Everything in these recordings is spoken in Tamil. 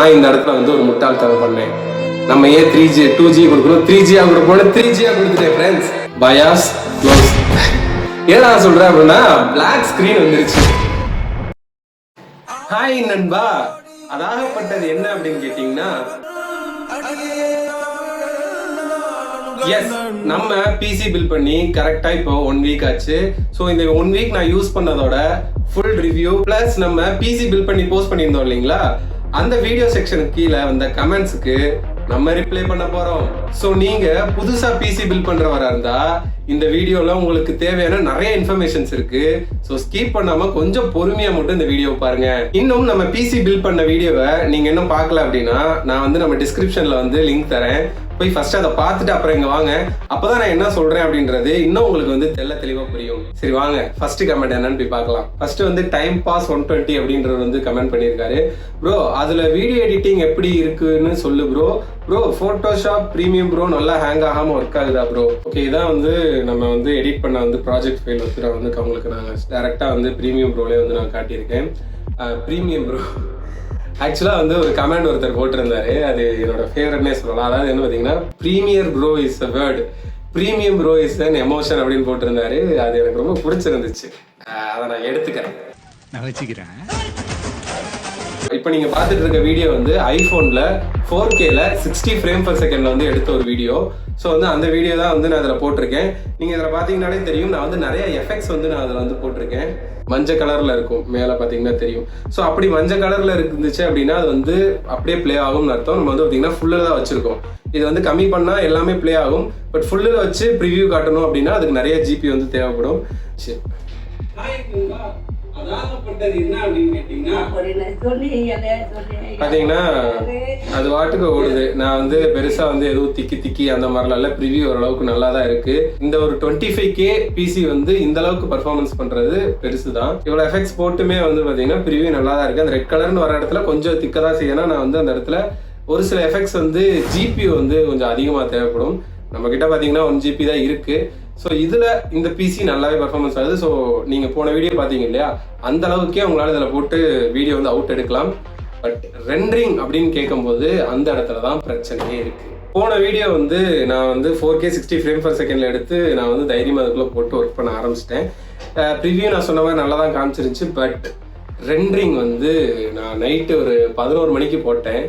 நான் இந்த இடத்துல வந்து ஒரு முட்டாள்தனம் பண்ணேன். நம்ம ஏன் 3G 2G கொடுக்கணும், 3G கொடுக்கணும், 3G கொடுத்துட்டேன் ஃப்ரெண்ட்ஸ். Bias close. ஏன்னா சொல்றேன் அப்படின்னா பிளாக் ஸ்கிரீன் வந்துருச்சு. ஹாய் நண்பா, அதாகப்பட்டது என்ன அப்படின்னு கேட்டீங்கன்னா, எஸ் நம்ம பிசி பில் பண்ணி கரெக்டா இப்போ 1 வீக் ஆச்சு. ஸோ இந்த 1 வீக் நான் யூஸ் பண்ணதோட ஃபுல் ரிவ்யூ பிளஸ் நம்ம பிசி பில் பண்ணி போஸ்ட் பண்ணியிருந்தோம் இல்லைங்களா, அந்த வீடியோ செக்ஷனுக்கு கீழே வந்த கமெண்ட்ஸுக்கு நம்ம ரிப்ளை பண்ண போறோம். ஸோ நீங்க புதுசா பிசி பில் பண்றவரா இருந்தா இந்த வீடியோல உங்களுக்கு தேவையான நிறைய இன்ஃபர்மேஷன்ஸ் இருக்கு. ஸோ ஸ்கிப் பண்ணாம கொஞ்சம் பொறுமையா மட்டும் இந்த வீடியோ பாருங்க. இன்னும் நம்ம பிசி பில் பண்ண வீடியோவை நீங்க இன்னும் பார்க்கல அப்படின்னா நான் வந்து நம்ம டிஸ்கிரிப்ஷன்ல வந்து லிங்க் தரேன், போய் ஃபர்ஸ்ட் அதை பார்த்துட்டு அப்புறம் இங்க வாங்க. அப்பதான் நான் என்ன சொல்றேன் அப்படின்றது இன்னும் உங்களுக்கு வந்து தெளிவா புரியும். சரி வாங்க, ஃபர்ஸ்ட் கமெண்ட் என்னன்னு போய் பார்க்கலாம். ஃபர்ஸ்ட் வந்து டைம் பாஸ் 120 அப்படின்றது வந்து கமெண்ட் பண்ணியிருக்காரு. ப்ரோ அதுல வீடியோ எடிட்டிங் எப்படி இருக்குன்னு சொல்லு bro. Bro Photoshop premium bro நல்லா ஹேங் ஆகாம ஒர்க் ஆகுதா ப்ரோ? ஓகே, இதான் வந்து நம்ம வந்து எடிட் பண்ண வந்து ப்ராஜெக்ட் ஃபைல் வந்து நான் வந்து உங்களுக்கு நான் டேரெக்டாக வந்து ப்ரீமியம் ப்ரோலே வந்து நான் காட்டியிருக்கேன். ப்ரீமியம் ப்ரோ ஆக்சுவலாக வந்து ஒரு கமெண்ட் ஒருத்தர் போட்டிருந்தாரு, அது என்னோட ஃபேவரட்னே சொல்லலாம். அதாவது என்ன பார்த்தீங்கன்னா, premier pro is a word, premium pro is an emotion அப்படின்னு போட்டிருந்தாரு. அது எனக்கு ரொம்ப பிடிச்சிருந்துச்சு, அதை நான் எடுத்துக்கிறேன், நான் வச்சுக்கிறேன். இப்போ நீங்கள் பார்த்துட்டு இருக்க வீடியோ வந்து ஐஃபோனில் 4Kல 60 ஃப்ரேம் பர் செகண்டில் வந்து எடுத்த ஒரு வீடியோ. ஸோ வந்து அந்த வீடியோ தான் வந்து நான் அதில் போட்டிருக்கேன். நீங்கள் இதில் பார்த்தீங்கன்னாலே தெரியும், நான் வந்து நிறைய எஃபெக்ட்ஸ் வந்து நான் அதில் வந்து போட்டிருக்கேன். மஞ்சள் கலரில் இருக்கும், மேலே பார்த்தீங்கன்னா தெரியும். ஸோ அப்படி மஞ்சள் கலரில் இருந்துச்சு அப்படின்னா அது வந்து அப்படியே ப்ளே ஆகும்னு அர்த்தம். நம்ம வந்து பார்த்தீங்கன்னா ஃபுல்லில் தான் வச்சுருக்கோம். இது வந்து கம்மி பண்ணால் எல்லாமே ப்ளே ஆகும். பட் ஃபுல்லில் வச்சு ப்ரிவியூ காட்டணும் அப்படின்னா அதுக்கு நிறைய ஜிபி வந்து தேவைப்படும். சரி, பாத்தீங்கன்னா அது வாட்டுக்கு ஓடுது. நான் வந்து பெருசா வந்து எதுவும் திக்கி அந்த மாதிரிலாம் இல்ல, ப்ரிவியூ ஓரளவுக்கு நல்லா தான் இருக்கு. இந்த ஒரு 25K பிசி வந்து இந்த அளவுக்கு பர்ஃபார்மன்ஸ் பண்றது பெருசுதான். இவ்வளவு எஃபெக்ட்ஸ் போட்டுமே வந்து பாத்தீங்கன்னா ப்ரிவியூ நல்லா தான் இருக்கு. அந்த ரெட் கலர்னு வர இடத்துல கொஞ்சம் திக்கதா செய்யணும். நான் வந்து அந்த இடத்துல ஒரு சில எஃபெக்ட்ஸ் வந்து ஜிபி வந்து கொஞ்சம் அதிகமா தேவைப்படும். நம்ம கிட்ட பாத்தீங்கன்னா 1 GB தான் இருக்கு. ஸோ இதில் இந்த பிசி நல்லாவே பர்ஃபார்மன்ஸ் ஆகுது. ஸோ நீங்கள் போன வீடியோ பார்த்தீங்க இல்லையா, அந்த அளவுக்கே உங்களால் இதில் போட்டு வீடியோ வந்து அவுட் எடுக்கலாம். பட் ரெண்டரிங் அப்படின்னு கேட்கும்போது அந்த இடத்துல தான் பிரச்சனையே இருக்குது. போன வீடியோ வந்து நான் வந்து 4K 60 ஃப்ரேம் பர் செகண்டில் எடுத்து நான் வந்து தைரியமாக அதுக்குள்ளே போட்டு ஒர்க் பண்ண ஆரம்பிச்சிட்டேன். ப்ரிவியூ நான் சொன்ன மாதிரி நல்லா தான் காமிச்சிருந்துச்சு. பட் ரெண்டரிங் வந்து நான் நைட்டு ஒரு 11 மணிக்கு போட்டேன்.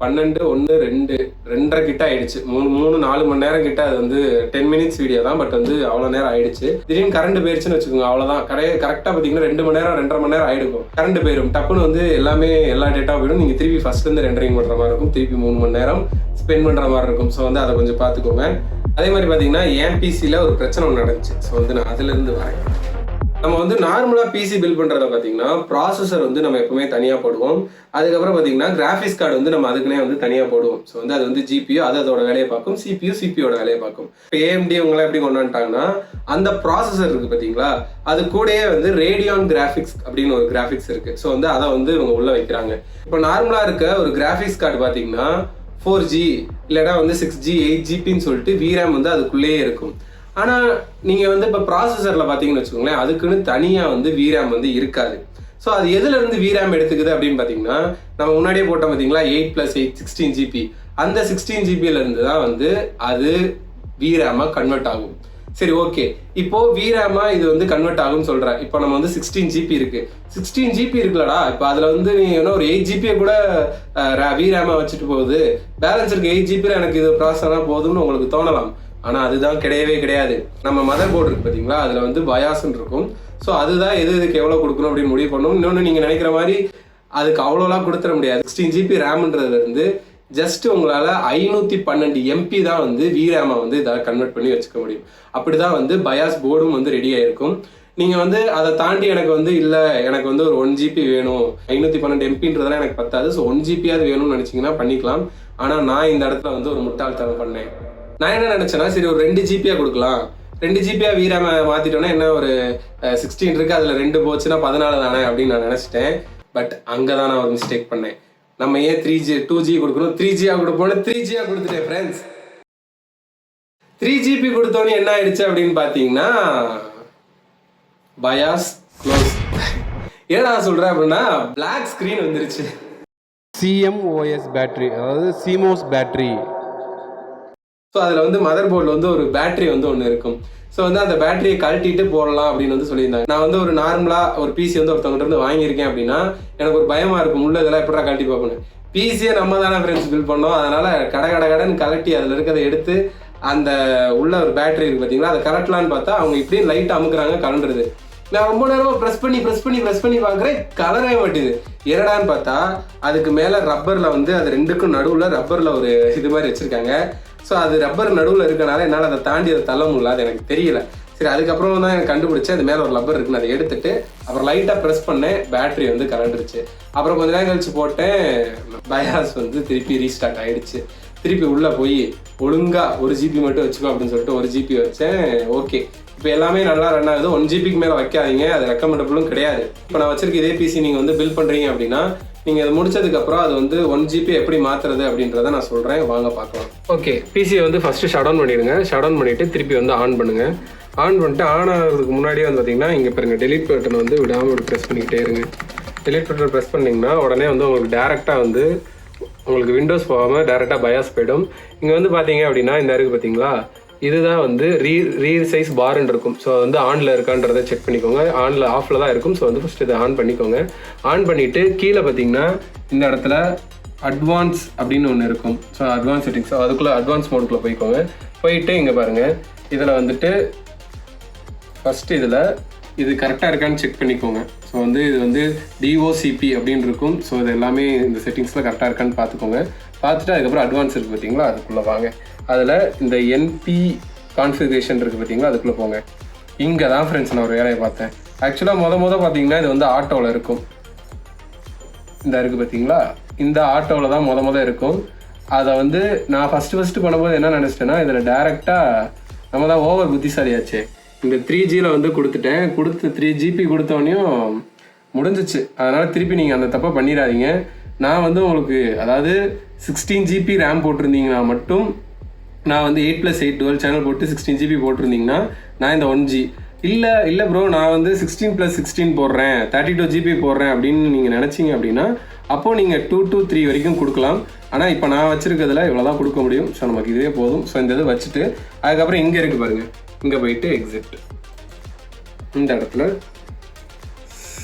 12, 1, 2, 2:30 கிட்ட ஆயிடுச்சு. 3-4 மணி நேரம் கிட்ட. அது வந்து 10 மினிட்ஸ் வீடியோ தான், பட் வந்து அவ்வளோ நேரம் ஆயிடுச்சு. திடீர்னு கரண்ட் போயிடுச்சுன்னு வச்சுக்கோங்க, அவ்வளோதான். கரெக்டாக பார்த்தீங்கன்னா 2 மணி நேரம் 2.5 மணி நேரம் ஆயிடுக்கும். கரண்ட் போயிடும், டப்புன்னு வந்து எல்லா டேட்டா போயிடும். நீங்கள் திருப்பி ஃபர்ஸ்ட்லேருந்து ரெண்டரிங் பண்ணுற மாதிரி இருக்கும். திருப்பி 3 மணி நேரம் ஸ்பெண்ட் பண்ணுற மாதிரி இருக்கும். ஸோ வந்து அதை கொஞ்சம் பார்த்துக்கோங்க. அதே மாதிரி பார்த்தீங்கன்னா என் பிசியில் ஒரு பிரச்சனை ஒன்று நடந்துச்சு. ஸோ வந்து நான் அதுலேருந்து வரேன். நம்ம வந்து நார்மலாக பிசி பில் பண்ணுறத பார்த்தீங்கன்னா ப்ராசஸர் வந்து நம்ம எப்பவுமே தனியாக போடுவோம். அதுக்கப்புறம் பார்த்தீங்கன்னா கிராஃபிக்ஸ் கார்டு வந்து நம்ம அதுக்குன்னே வந்து தனியாக போடுவோம். ஸோ வந்து அது வந்து ஜிபியோ அதோட வேலையை பார்க்கும், சிபியோட வேலையை பார்க்கும். இப்போ ஏஎம்டி இவங்களாம் எப்படி கொண்டு வந்துட்டாங்கன்னா, அந்த ப்ராசஸர் இருக்குது பார்த்தீங்களா, அது கூடயே வந்து ரேடியான் கிராஃபிக்ஸ் அப்படின்னு ஒரு கிராஃபிக்ஸ் இருக்குது. ஸோ வந்து அதை வந்து இவங்க உள்ளே வைக்கிறாங்க. இப்போ நார்மலாக இருக்க ஒரு கிராஃபிக்ஸ் கார்டு பார்த்தீங்கன்னா 4G இல்லைனா வந்து 6G 8GB சொல்லிட்டு VRAM வந்து அதுக்குள்ளேயே இருக்கும். ஆனால் நீங்கள் வந்து இப்போ ப்ராசஸரில் பார்த்தீங்கன்னு வச்சுக்கோங்களேன், அதுக்குன்னு தனியாக வந்து VRAM வந்து இருக்காது. ஸோ அது எதுலேருந்து VRAM எடுத்துக்குது அப்படின்னு பார்த்தீங்கன்னா, நம்ம முன்னாடியே போட்டோம் பார்த்தீங்களா 8+8 16GB. அந்த 16GB தான் வந்து அது VRAM கன்வெர்ட் ஆகும். சரி ஓகே, இப்போ VRAM இது வந்து கன்வெர்ட் ஆகும்னு சொல்கிறேன். இப்போ நம்ம வந்து 16GB இருக்கு, 16GB இருக்குல்லடா, இப்போ அதில் வந்து நீ என்ன ஒரு 8GB கூட VRAM வச்சுட்டு போகுது, பேலன்ஸ் இருக்கு 8GB எனக்கு இது ப்ராசஸராக போகுதுன்னு உங்களுக்கு தோணலாம். ஆனால் அதுதான் கிடையாது. நம்ம மதர் போர்டு இருக்கு பார்த்தீங்களா, அதில் வந்து பயாஸ்ன்னு இருக்கும். ஸோ அதுதான் எதுக்கு எவ்வளோ கொடுக்கணும் அப்படின்னு முடிவு பண்ணணும். இன்னொன்று நீங்கள் நினைக்கிற மாதிரி அதுக்கு அவ்வளோலாம் கொடுத்துட முடியாது. 16GB ரேம்ன்றதுலேருந்து ஜஸ்ட் உங்களால் 512 MB தான் வந்து VRAM வந்து இதை கன்வெர்ட் பண்ணி வச்சுக்க முடியும். அப்படி தான் வந்து பயாஸ் போர்டும் வந்து ரெடி ஆகிருக்கும். நீங்கள் வந்து அதை தாண்டி எனக்கு வந்து இல்லை, எனக்கு வந்து ஒரு 1GB வேணும், 512 MBன்றதெல்லாம் எனக்கு பத்தாது, ஸோ 1GB வேணும்னு நினச்சிங்கன்னா பண்ணிக்கலாம். ஆனால் நான் இந்த இடத்துல வந்து ஒரு முட்டாள்தனம் பண்ணேன். நான் என்ன நினச்சேன்னா, சரி ஒரு 2GB கொடுக்கலாம், 2GB VRAM மாற்றிட்டோன்னா என்ன ஒரு 16 இருக்குது, அதில் 2 போச்சுன்னா 14 தானே அப்படின்னு நான் நினச்சிட்டேன். பட் அங்கே தான் நான் ஒரு மிஸ்டேக் பண்ணேன். நம்ம ஏன் 2G கொடுக்கணும், 3G கொடுப்போம், 3G கொடுத்துட்டேன் ஃப்ரெண்ட்ஸ். 3GB கொடுத்தோன்னு என்ன ஆயிடுச்சு அப்படின்னு பார்த்தீங்கன்னா, பயாஸ் க்ளோஸ். ஏன்னா சொல்கிறேன் அப்படின்னா பிளாக் ஸ்க்ரீன் வந்துருச்சு. CMOS பேட்டரி, அதாவது CMOS பேட்டரி. ஸோ அதில் வந்து மதர் போர்டில் வந்து ஒரு பேட்டரி வந்து ஒன்று இருக்கும். ஸோ வந்து அந்த பேட்டரியை கழட்டிட்டு போடலாம் அப்படின்னு வந்து சொல்லியிருந்தாங்க. நான் வந்து ஒரு நார்மலாக ஒரு பிசி வந்து ஒருத்தவங்கிட்ட இருந்து வாங்கியிருக்கேன் அப்படின்னா எனக்கு ஒரு பயமாக இருக்கும், உள்ள இதெல்லாம் எப்படா கழட்டி பார்ப்பேன். பிசியை நம்ம தானே ஃப்ரெண்ட்ஸ் பில் பண்ணோம், அதனால் கடைன்னு கழட்டி அதில் இருக்கிறத எடுத்து அந்த உள்ள ஒரு பேட்டரி இருக்குது பார்த்தீங்களா, அதை கலட்டலான்னு பார்த்தா அவங்க இப்படியும் லைட் அமுக்குறாங்க, கலண்டுருது. நான் ரொம்ப நேரமாக ப்ரெஸ் பண்ணி பார்க்குறேன், கலரவே மாட்டேது. என்னடான்னு பார்த்தா அதுக்கு மேலே ரப்பரில் வந்து அது ரெண்டுக்கும் நடுவில் ரப்பரில் ஒரு இது மாதிரி வச்சுருக்காங்க. ஸோ அது ரப்பர் நடுவில் இருக்கனால என்னால் அதை தாண்டி அதை தள்ள முடியல, அது எனக்கு தெரியல. சரி, அதுக்கப்புறம் தான் எனக்கு கண்டுபிடிச்சேன் அது மேலே ஒரு ரப்பர் இருக்குன்னு. அதை எடுத்துட்டு அப்புறம் லைட்டாக ப்ரெஸ் பண்ணேன், பேட்டரி வந்து கலண்டுருச்சு. அப்புறம் கொஞ்ச நேரம் கழிச்சு போட்டேன், பயாஸ் வந்து திருப்பி ரீஸ்டார்ட் ஆகிடுச்சு. திருப்பி உள்ளே போய் ஒழுங்காக 1 GB மட்டும் வச்சுக்கோ அப்படின்னு சொல்லிட்டு 1 GB வச்சேன். ஓகே, இப்போ எல்லாமே நல்லா ரன் ஆகுது. 1 GBக்கு மேலே வைக்காதீங்க, அது ரெக்கமெண்டபிளும் கிடையாது. இப்போ நான் வச்சிருக்க இதே பிசி நீங்கள் வந்து பில் பண்ணுறீங்க அப்படின்னா நீங்கள் அதை முடிச்சதுக்கப்புறம் அது வந்து 1 GB எப்படி மாற்றுறது அப்படின்றத நான் சொல்கிறேன், வாங்க பார்க்கலாம். ஓகே, பிசியை வந்து ஃபஸ்ட்டு ஷட் டவுன் பண்ணிடுங்க. ஷட் டவுன் பண்ணிவிட்டு திருப்பி வந்து ஆன் பண்ணுங்கள். ஆன் பண்ணிட்டு ஆன் ஆகிறதுக்கு முன்னாடியே வந்து பார்த்தீங்கன்னா இங்கே பாருங்க, டெலிட் பட்டன் வந்து விடாமல் ஒரு ப்ரெஸ் பண்ணிக்கிட்டே இருங்க. டெலிட் பட்டன் ப்ரெஸ் பண்ணிங்கன்னா உடனே வந்து உங்களுக்கு டேரெக்டாக வந்து உங்களுக்கு விண்டோஸ் போகாமல் டேரெக்டாக பயாஸ் போயிடும். இங்கே வந்து பார்த்தீங்க அப்படின்னா இந்த இருக்குது பார்த்தீங்களா, இதுதான் வந்து ரீசைஸ் பார்ன்னு இருக்கும். ஸோ வந்து ஆனில் இருக்கான்றதை செக் பண்ணிக்கோங்க. ஆனில் ஆஃபில் தான் இருக்கும். ஸோ வந்து ஃபஸ்ட்டு இதை ஆன் பண்ணிக்கோங்க. ஆன் பண்ணிவிட்டு கீழே பார்த்தீங்கன்னா இந்த இடத்துல அட்வான்ஸ் அப்படின்னு ஒன்று இருக்கும். ஸோ அட்வான்ஸ் செட்டிங்ஸ், ஸோ அதுக்குள்ளே அட்வான்ஸ் மோடுக்குள்ளே போய்க்கோங்க. போயிட்டு இங்கே பாருங்கள், இதில் வந்துட்டு ஃபஸ்ட்டு இதில் இது கரெக்டாக இருக்கான்னு செக் பண்ணிக்கோங்க. ஸோ வந்து இது வந்து DOCP அப்படின்னு இருக்கும். ஸோ இது எல்லாமே இந்த செட்டிங்ஸில் கரெக்டாக இருக்கான்னு பார்த்துக்கோங்க. பார்த்துட்டு அதுக்கப்புறம் அட்வான்ஸ் இருக்குது பார்த்தீங்களா, அதுக்குள்ளே வாங்க. அதில் இந்த NP கான்ஃபிகரேஷன் இருக்குது பார்த்தீங்களா, அதுக்குள்ளே போங்க. இங்கே தான் ஃப்ரெண்ட்ஸ் நான் ஒரு வேலையை பார்த்தேன். ஆக்சுவலாக பார்த்தீங்கன்னா இது வந்து ஆட்டோவில் இருக்கும். இந்த இருக்குது பார்த்தீங்களா, இந்த ஆட்டோவில் தான் முத இருக்கும். அதை வந்து நான் ஃபஸ்ட்டு பண்ணும்போது என்ன நினச்சிட்டேன்னா, இதில் டேரெக்டாக நம்ம தான் ஓவர் புத்திசாலியாச்சே, இந்த 3Gயில் வந்து கொடுத்து 3 GB கொடுத்தோடனையும் முடிஞ்சிச்சு. அதனால் திருப்பி நீங்கள் அந்த தப்பை பண்ணிடாதீங்க. நான் வந்து உங்களுக்கு அதாவது 16 GB ரேம் போட்டிருந்தீங்கன்னா மட்டும், நான் வந்து 8+8 12 சேனல் போட்டு 16 GB போட்டிருந்தீங்கன்னா நான் இந்த 1G இல்லை ப்ரோ நான் வந்து 16+16 போடுறேன் 32 GB போடுறேன் அப்படின்னு நீங்கள் நினச்சிங்க அப்படின்னா அப்போது நீங்கள் 2 to 3 வரைக்கும் கொடுக்கலாம். ஆனால் இப்போ நான் வச்சுருக்கிறதுல இவ்வளோ தான் கொடுக்க முடியும். ஸோ நமக்கு இதுவே போதும். ஸோ இந்த இது வச்சுட்டு அதுக்கப்புறம் இங்கே இருக்குது பாருங்கள், இங்கே போயிட்டு எக்ஸிட், இந்த இடத்துல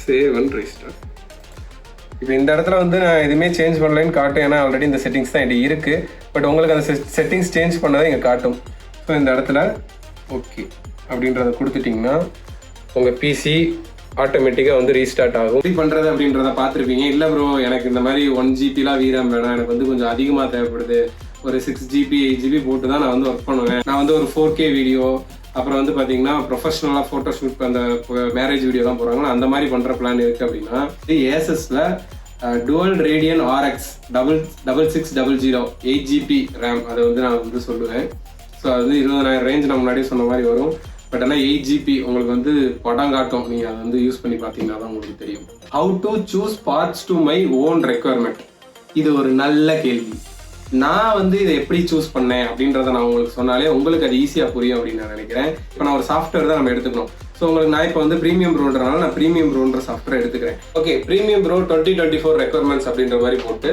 சேவ் அண்ட் ரீஸ்டார்ட். இப்போ இந்த இடத்துல வந்து நான் எதுவுமே சேஞ்ச் பண்ணலைன்னு காட்டும், ஏன்னா ஆல்ரெடி இந்த செட்டிங்ஸ் தான் என்கிட்ட இருக்குது. பட் உங்களுக்கு அந்த செட்டிங்ஸ் சேஞ்ச் பண்ணதை இங்கே காட்டும். ஸோ இந்த இடத்துல ஓகே அப்படின்றத கொடுத்துட்டிங்கன்னா உங்கள் பிசி ஆட்டோமேட்டிக்காக வந்து ரீஸ்டார்ட் ஆகும். எப்படி பண்ணுறது அப்படின்றத பார்த்துருப்பீங்க. இல்லை ப்ரோ எனக்கு இந்த மாதிரி 1 GBலாம் வீரம் வேணாம், எனக்கு வந்து கொஞ்சம் அதிகமாக தேவைப்படுது, ஒரு 6 GB 8 GB போட்டு தான் நான் வந்து ஒர்க் பண்ணுவேன். நான் வந்து ஒரு 4K வீடியோ, அப்புறம் வந்து பார்த்தீங்கன்னா ப்ரொஃபஷனலாக ஃபோட்டோ ஷூட், அந்த மேரேஜ் வீடியோலாம் போடுறாங்கன்னா அந்த மாதிரி பண்ணுற பிளான் இருக்குது அப்படின்னா ஏசஸில் dual Radeon RX 6600 8 GB RAM அதை வந்து நான் வந்து சொல்லுவேன். ஸோ அது வந்து 20,000 ரேஞ்ச் நான் முன்னாடியே சொன்ன மாதிரி வரும். பட் ஆனால் 8 GB உங்களுக்கு வந்து படம் காட்டும், நீங்கள் அதை வந்து யூஸ் பண்ணி பார்த்தீங்கன்னா தான் உங்களுக்கு தெரியும். How to choose parts to my own requirement, இது ஒரு நல்ல கேள்வி. நான் வந்து இதை எப்படி சூஸ் பண்ணேன் அப்படின்றத நான் உங்களுக்கு சொன்னாலே உங்களுக்கு அது ஈஸியாக புரியும் அப்படின்னு நான் நினைக்கிறேன். இப்போ நான் ஒரு சாஃப்ட்வேர் தான் நம்ம எடுத்துக்கணும். ஸோ உங்களுக்கு நான் இப்போ வந்து ப்ரீமியம் ப்ரோன்றனால நான் ப்ரீமியம் ப்ரோன்ற சாஃப்ட்வேர் எடுத்துக்கிறேன். ஓகே, ப்ரீமியம் ப்ரோ 2024 ரெக்குவயர்மெண்ட்ஸ் அப்படின்ற மாதிரி போட்டு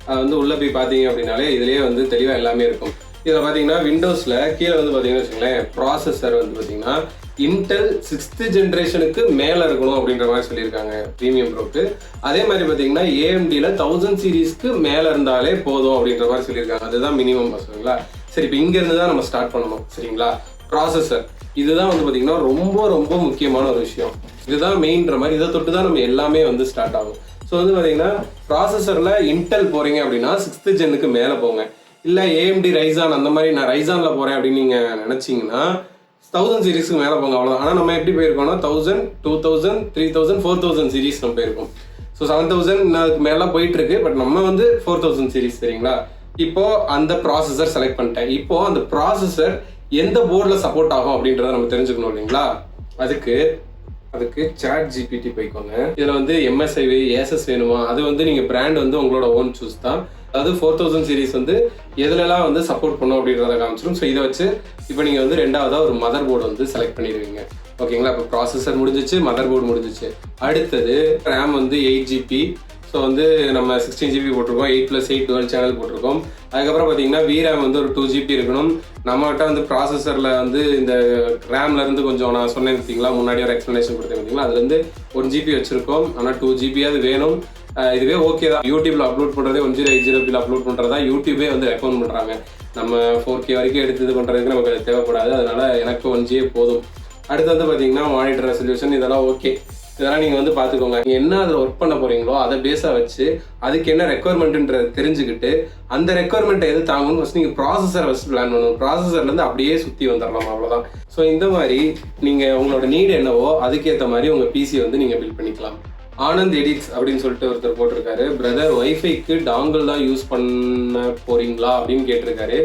அது வந்து உள்ளே போய் பார்த்தீங்க அப்படின்னாலே இதுலேயே வந்து தெளிவாக எல்லாமே இருக்கும். இதில் பார்த்தீங்கன்னா விண்டோஸில் கீழே வந்து பார்த்தீங்கன்னா வச்சுங்களேன், ப்ராசஸர் வந்து பார்த்தீங்கன்னா இன்டெல் 6th ஜென்ரேஷனுக்கு மேலே இருக்கணும் அப்படின்ற மாதிரி சொல்லியிருக்காங்க ப்ரீமியம் ப்ரோக்கு. அதே மாதிரி பார்த்தீங்கன்னா AMDல 1000 சீரீஸ்க்கு மேலே இருந்தாலே போதும் அப்படின்ற மாதிரி சொல்லியிருக்காங்க. அதுதான் மினிமம் சரிங்களா. சரி, இப்போ இங்கேருந்து தான் நம்ம ஸ்டார்ட் பண்ணணும் சரிங்களா. ப்ராசஸர் இதுதான் வந்து பார்த்தீங்கன்னா ரொம்ப ரொம்ப முக்கியமான ஒரு விஷயம். இதுதான் மெயின்ற மாதிரி, இதை தொட்டு தான் நம்ம எல்லாமே வந்து ஸ்டார்ட் ஆகும். ஸோ வந்து பார்த்தீங்கன்னா ப்ராசஸரில் இன்டெல் போகிறீங்க அப்படின்னா 6th ஜென்னுக்கு மேலே போங்க. இல்லை AMD ரைசான் அந்த மாதிரி நான் ரைசானில் போகிறேன் அப்படின்னு நீங்கள் நினச்சிங்கன்னா 1000 சீரீஸ்க்கு மேலே போங்க, அவ்வளோதான். ஆனால் நம்ம எப்படி போயிருக்கோம்னா 1000 2000 3000 4000 சீரீஸ் நம்ம போயிருக்கோம். ஸோ 7000 மேலே போயிட்டு இருக்கு. பட் நம்ம வந்து 4000 சீரீஸ் சரிங்களா. இப்போ அந்த ப்ராசஸர் செலக்ட் பண்ணிட்டேன். இப்போ அந்த ப்ராசஸர் எந்த போர்டில் சப்போர்ட் ஆகும் அப்படின்றத நம்ம தெரிஞ்சுக்கணும் இல்லைங்களா. அதுக்கு ChatGPT போய்க்கோங்க. இதில் வந்து MSI ASUS வேணுமா, அது வந்து நீங்கள் பிராண்ட் வந்து உங்களோட ஓன் சூஸ் தான். அதாவது 4000 சீரீஸ் வந்து எதுலலாம் வந்து சப்போர்ட் பண்ணும் அப்படின்றத காமிச்சிடும். ஸோ இதை வச்சு இப்போ நீங்கள் வந்து ரெண்டாவதாக ஒரு மதர் போர்டு வந்து செலக்ட் பண்ணிடுவீங்க. ஓகேங்களா. இப்போ ப்ராசஸர் முடிஞ்சிச்சு, மதர் போர்டு முடிஞ்சிச்சு. அடுத்தது ரேம் வந்து 8 GB, ஸோ வந்து நம்ம 16 GB போட்டிருக்கோம், 8+8 டுவெல் சேனல் போட்டிருக்கோம். அதுக்கப்புறம் பார்த்தீங்கன்னா VRAM வந்து ஒரு 2 GB இருக்கணும். நம்மகிட்ட வந்து ப்ராசஸரில் வந்து இந்த ரேம்லேருந்து கொஞ்சம் நான் சொன்னேன் பார்த்தீங்களா, முன்னாடி ஒரு எக்ஸ்ப்ளனேஷன் கொடுத்தேன் பார்த்தீங்களா, அதுலேருந்து 1 GB வச்சுருக்கோம். ஆனால் 2 GB அது வேணும். இதுவே ஓகே தான். யூடியூப்ல அப்லோட் பண்ணுறதே 1080p அப்லோட் பண்ணுறதா யூடியூபே வந்து ரெக்கமெண்ட் பண்ணுறாங்க. நம்ம 4K வரைக்கும் எடுத்து இது பண்ணுறதுக்கு நமக்கு அது தேவைப்படாது. அதனால எனக்கு 1GB போதும். அடுத்து வந்து பார்த்தீங்கன்னா மானிட்டர் ரெசல்யூஷன் இதெல்லாம் ஓகே. இதெல்லாம் நீங்கள் வந்து பார்த்துக்கோங்க. நீங்கள் என்ன அதில் ஒர்க் பண்ண போகிறீங்களோ அதை பேஸாக வச்சு அதுக்கு என்ன ரெக்குவயர்மெண்ட்டுன்றதை தெரிஞ்சுக்கிட்டு அந்த ரெக்குவயர்மெண்ட்டை எது தாங்கணும்னு ஃபஸ்ட் நீங்கள் ப்ராசஸரை ஃபஸ்ட் பிளான் பண்ணணும். ப்ராசஸர்லேருந்து அப்படியே சுற்றி வந்துடலாம், அவ்வளோதான். ஸோ இந்த மாதிரி நீங்கள் உங்களோட நீடு என்னவோ அதுக்கேற்ற மாதிரி உங்கள் பிசி வந்து நீங்கள் பில்ட் பண்ணிக்கலாம். ஆனந்த் எடிட்ஸ் அப்படின்னு சொல்லிட்டு ஒருத்தர் போட்டிருக்காரு, பிரதர் ஒய்ஃபைக்கு டாங்கிள் தான் யூஸ் பண்ண போறீங்களா அப்படின்னு கேட்டிருக்காரு.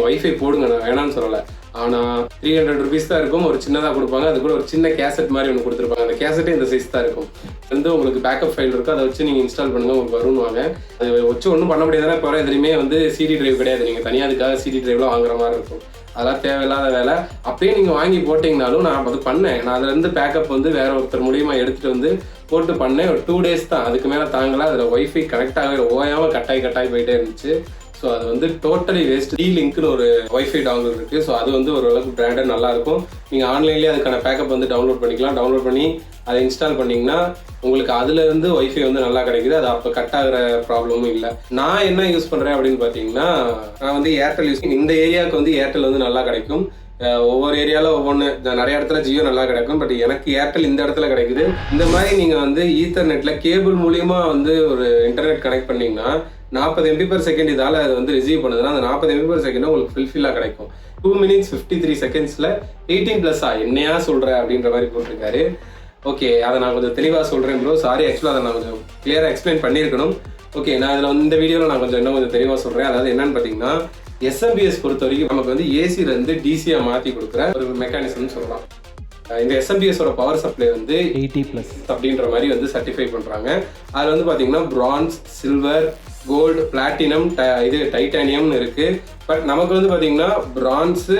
ஒய்ஃபை போடுங்க, நான் வேணான்னு சொல்லலை. ஆனால் 300 rupees தான் இருக்கும். ஒரு சின்னதாக கொடுப்பாங்க, அது கூட ஒரு சின்ன கேசட் மாதிரி ஒன்று கொடுத்துருப்பாங்க. அந்த கேசட்டே இந்த சைஸ் தான் இருக்கும். வந்து உங்களுக்கு பேக்கப் ஃபைல் இருக்கும், அதை வச்சு நீங்கள் இன்ஸ்டால் பண்ணுங்க, உங்களுக்கு வருவாங்க. அது வச்சு ஒன்றும் பண்ண முடியாதுன்னா இப்போ எதுலையுமே வந்து CD டிரைவ் கிடையாது. நீங்கள் தனியாக அதுக்காக CD டிரைவ்லாம் வாங்குற மாதிரி இருக்கும். அதெல்லாம் தேவையில்லாத வேலை. அப்படியே நீங்கள் வாங்கி போட்டிங்கனாலும் நான் அது பண்ணேன். நான் அதுலேருந்து பேக்கப் வந்து வேற ஒருத்தர் மூலியமா எடுத்துகிட்டு வந்து போட்டு பண்ணேன். ஒரு 2 days தான், அதுக்கு மேலே தாங்கலை. அதில் ஒய்ஃபை கனெக்டாகவே ஓயாமல் கட்டாய் போயிட்டே இருந்துச்சு. ஸோ அது வந்து டோட்டலி வேஸ்ட். D-Linkனு ஒரு ஒய்ஃபை டாங்கிள் இருக்குது. ஸோ அது வந்து ஓரளவுக்கு பிராண்டட் நல்லாயிருக்கும். நீங்கள் ஆன்லைன்லேயே அதுக்கான பேக்கப் வந்து டவுன்லோட் பண்ணிக்கலாம். டவுன்லோட் பண்ணி அதை இன்ஸ்டால் பண்ணிங்கன்னா உங்களுக்கு அதுலேருந்து ஒய்ஃபை வந்து நல்லா கிடைக்குது. அது அப்போ கட் ஆகிற ப்ராப்ளமும் இல்லை. நான் என்ன யூஸ் பண்ணுறேன் அப்படின்னு பார்த்தீங்கன்னா, நான் வந்து ஏர்டெல் யூஸ். இந்த ஏரியாவுக்கு வந்து ஏர்டெல் வந்து நல்லா கிடைக்கும். ஒவ்வொரு ஏரியாவில் ஒவ்வொன்று, நிறைய இடத்துல ஜியோ நல்லா கிடைக்கும். பட் எனக்கு ஏர்டெல் இந்த இடத்துல கிடைக்குது. இந்த மாதிரி நீங்கள் வந்து ஈத்தர்நெட்டில் கேபிள் மூலியமா வந்து ஒரு இன்டர்நெட் கனெக்ட் பண்ணிங்கன்னா 40 MB/s இதால் அது வந்து ரிசீவ் பண்ணுதுன்னா அந்த 40 MB/s உங்களுக்கு ஃபுல்ஃபில்லாக கிடைக்கும். 2 minutes 53 seconds 18+ என்னையா சொல்கிற அப்படின்ற மாதிரி போட்டிருக்காரு. ஓகே, அதை நான் கொஞ்சம் தெளிவாக சொல்கிறேன் ப்ரோ. சாரி, ஆக்சுவலாக அதை நான் கொஞ்சம் கிளியராக எக்ஸ்பிளைன் பண்ணியிருக்கணும். ஓகே, நான் இதில் வந்து இந்த வீடியோவில் நான் இன்னும் கொஞ்சம் தெளிவாக சொல்கிறேன். அதாவது என்னன்னு பார்த்தீங்கன்னா, SMBS பொறுத்த வரைக்கும் நமக்கு வந்து ஏசிலேருந்து டிசியாக மாற்றி கொடுக்குற ஒரு மெக்கானிசம்னு சொல்லலாம். இந்த SMBS-ஓட பவர் சப்ளை வந்து 80+ அப்படின்ற மாதிரி வந்து சர்டிஃபை பண்ணுறாங்க. அதில் வந்து பார்த்தீங்கன்னா பிரான்ஸ், சில்வர், கோல்டு, பிளாட்டினம், இது டைட்டானியம்னு இருக்குது. பட் நமக்கு வந்து பார்த்தீங்கன்னா பிரான்ஸு,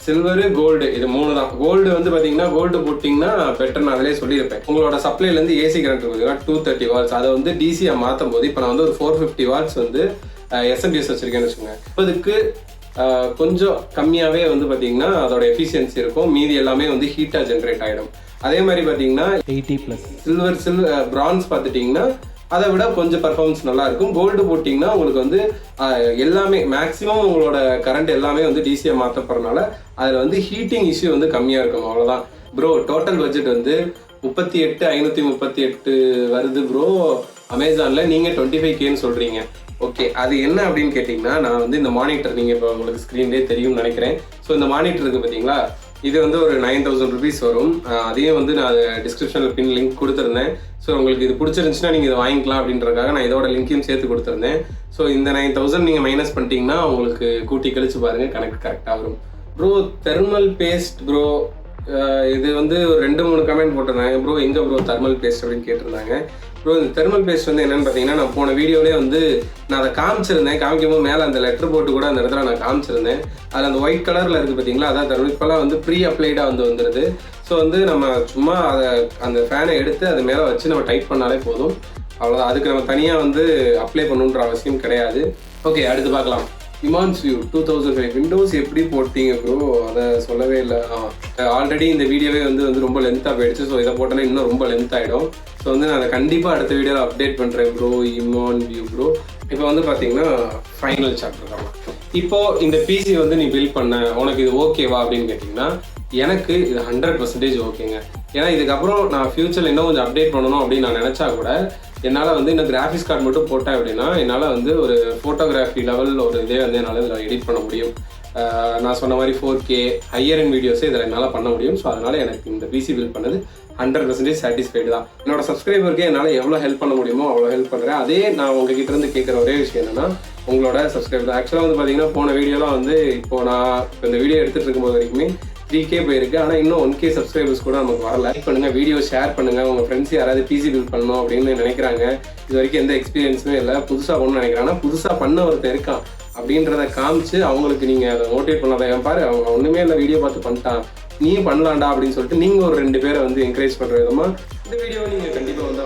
சில்வரு, கோல்டு, இது 3 தான். கோல்டு வந்து பார்த்தீங்கன்னா கோல்டு போட்டிங்கன்னா பெட்டர். நான் அதிலே சொல்லியிருப்பேன். உங்களோட சப்ளைலேருந்து ஏசி கரண்ட் பார்த்தீங்கன்னா 230 watts. அதை வந்து டிசியாக மாற்றும் போது இப்போ நான் வந்து ஒரு 450 watts வந்து SMBS வச்சுருக்கேன்னு வச்சுக்கோங்க. இப்போதுக்கு கொஞ்சம் கம்மியாகவே வந்து பார்த்தீங்கன்னா அதோட எஃபிஷியன்சி இருக்கும். மீதி எல்லாமே வந்து ஹீட்டாக ஜென்ரேட் ஆகிடும். அதே மாதிரி பார்த்தீங்கன்னா 80+ பிரான்ஸ் பார்த்துட்டிங்கன்னா அதை விட கொஞ்சம் பர்ஃபார்மன்ஸ் நல்லா இருக்கும். கோல்டு போட்டிங்கன்னா உங்களுக்கு வந்து எல்லாமே மேக்ஸிமம் உங்களோட கரண்ட் எல்லாமே வந்து டிசியாக மாற்றப்படுறதுனால அதில் வந்து ஹீட்டிங் இஷ்யூ வந்து கம்மியாக இருக்கும். அவ்வளோதான் ப்ரோ. டோட்டல் பட்ஜெட் வந்து 38,538 வருது ப்ரோ அமேசானில். நீங்கள் 25Kன்னு சொல்கிறீங்க. ஓகே, அது என்ன அப்படின்னு கேட்டிங்கன்னா, நான் வந்து இந்த மானிட்டர் நீங்கள் இப்போ உங்களுக்கு ஸ்க்ரீன்லேயே தெரியும்னு நினைக்கிறேன். ஸோ இந்த மானிட்டர் இருக்குது பார்த்தீங்களா, இது வந்து ஒரு 9,000 rupees வரும். அதையும் வந்து நான் டிஸ்கிரிப்ஷனில் பின் லிங்க் கொடுத்துருந்தேன். ஸோ உங்களுக்கு இது பிடிச்சிருந்துச்சுன்னா நீங்கள் இதை வாங்கிக்கலாம் அப்படின்றதுக்காக நான் இதோட லிங்க்கையும் சேர்த்து கொடுத்துருந்தேன். ஸோ இந்த 9,000 நீங்கள் மைனஸ் பண்ணிட்டீங்கன்னா உங்களுக்கு கூட்டி கழிச்சு பாருங்கள், கரெக்டாக வரும். ப்ரோ தெர்மல் பேஸ்ட் ப்ரோ, இது வந்து ஒரு 2-3 கமெண்ட் போட்டிருந்தாங்க. ப்ரோ எங்கே ப்ரோ தெர்மல் பேஸ்ட் அப்படின்னு கேட்டிருந்தாங்க. ப்ரோ இந்த தெர்மல் பேஸ்ட் வந்து என்னென்னு பார்த்தீங்கன்னா, நான் போன வீடியோலேயே வந்து நான் அதை காமிக்கும்போது மேலே அந்த லெட்டர் போட்டு கூட அந்த இடத்துல நான் காமிச்சிருந்தேன். அதில் அந்த ஒயிட் கலரில் இருக்குது பார்த்தீங்களா, அதான் தெர்மல். இப்போலாம் வந்து ப்ரீ அப்ளைடாக வந்துடுது. ஸோ வந்து நம்ம சும்மா அதை அந்த ஃபேனை எடுத்து அது மேலே வச்சு நம்ம டைட் பண்ணாலே போதும், அவ்வளோதான். அதுக்கு நம்ம தனியாக வந்து அப்ளை பண்ணணுன்ற அவசியம் கிடையாது. ஓகே, அடுத்து பார்க்கலாம். இமான்ஸ் வியூ 2005 விண்டோஸ் எப்படி போட்டீங்க ப்ரோ? அதை சொல்லவே இல்லை. ஆல்ரெடி இந்த வீடியோவே வந்து ரொம்ப லென்த்தாக போயிடுச்சு. ஸோ இதை போட்டோன்னா இன்னும் ரொம்ப லென்த் ஆகிடும். ஸோ வந்து நான் அதை கண்டிப்பாக அடுத்த வீடியோவில் அப்டேட் பண்ணுறேன் ப்ரோ. Imman view bro. இப்போ வந்து பார்த்தீங்கன்னா ஃபைனல் சாப்டர் தான். இப்போது இந்த பிசி வந்து நீ பில்ட் பண்ண, உனக்கு இது ஓகேவா அப்படின்னு கேட்டிங்கன்னா, எனக்கு இது 100% ஓகேங்க. ஏன்னா இதுக்கப்புறம் நான் ஃபியூச்சரில் இன்னும் கொஞ்சம் அப்டேட் பண்ணணும் அப்படின்னு நான் நினச்சா கூட என்னால் வந்து இன்னும் கிராஃபிக்ஸ் கார்டு மட்டும் போட்டேன் அப்படின்னா என்னால் வந்து ஒரு ஃபோட்டோகிராஃபி லெவல் ஒரு இதே வந்து என்னால் இதில் எடிட் பண்ண முடியும். நான் சொன்ன மாதிரி 4K ஹையர் எண்ட் வீடியோஸே இதில் என்னால் பண்ண முடியும். ஸோ அதனால் எனக்கு இந்த பிசி பில்ட் பண்ணது 100% சாட்டிஸ்ஃபைடு தான். என்னோட சப்ஸ்கிரைபருக்கு என்னால் எவ்வளோ ஹெல்ப் பண்ண முடியுமோ அவ்வளோ ஹெல்ப் பண்ணுறேன். அதே நான் உங்ககிட்ட இருந்து கேட்குற ஒரே விஷயம் என்னென்னா, உங்களோட சப்ஸ்கிரைபர் தான். ஆக்சுவலாக வந்து பார்த்தீங்கன்னா போன வீடியோலாம் வந்து இப்போது நான் இந்த வீடியோ எடுத்துகிட்டு இருக்கும்போது வரைக்குமே 3K போயிருக்கு. ஆனால் இன்னும் 1K சப்ஸ்கிரைபர்ஸ் கூட நமக்கு வரல. லைக் பண்ணுங்கள், வீடியோ ஷேர் பண்ணுங்கள். உங்கள் ஃப்ரெண்ட்ஸ் யாராவது பிசி பில்ட் பண்ணணும் அப்படின்னு நினைக்கிறாங்க, இது வரைக்கும் எந்த எக்ஸ்பீரியன்ஸுமே இல்லை, புதுசாக பண்ணணும்னு நினைக்கிறாங்கன்னா புதுசாக பண்ண ஒருத்தர் இருக்கான் அப்படின்றத காமிச்சு அவங்களுக்கு நீங்கள் அதை மோட்டிவேட் பண்ணாத. என் பாரு, அவங்க ஒன்றுமே இல்லை, வீடியோ பார்த்து பண்ணிட்டான், நீயும் பண்ணலாம்டா அப்படின்னு சொல்லிட்டு நீங்கள் ஒரு 2 பேரை வந்து என்கரேஜ் பண்ணுற விதமாக இந்த வீடியோவை நீங்கள் கண்டிப்பாக வந்து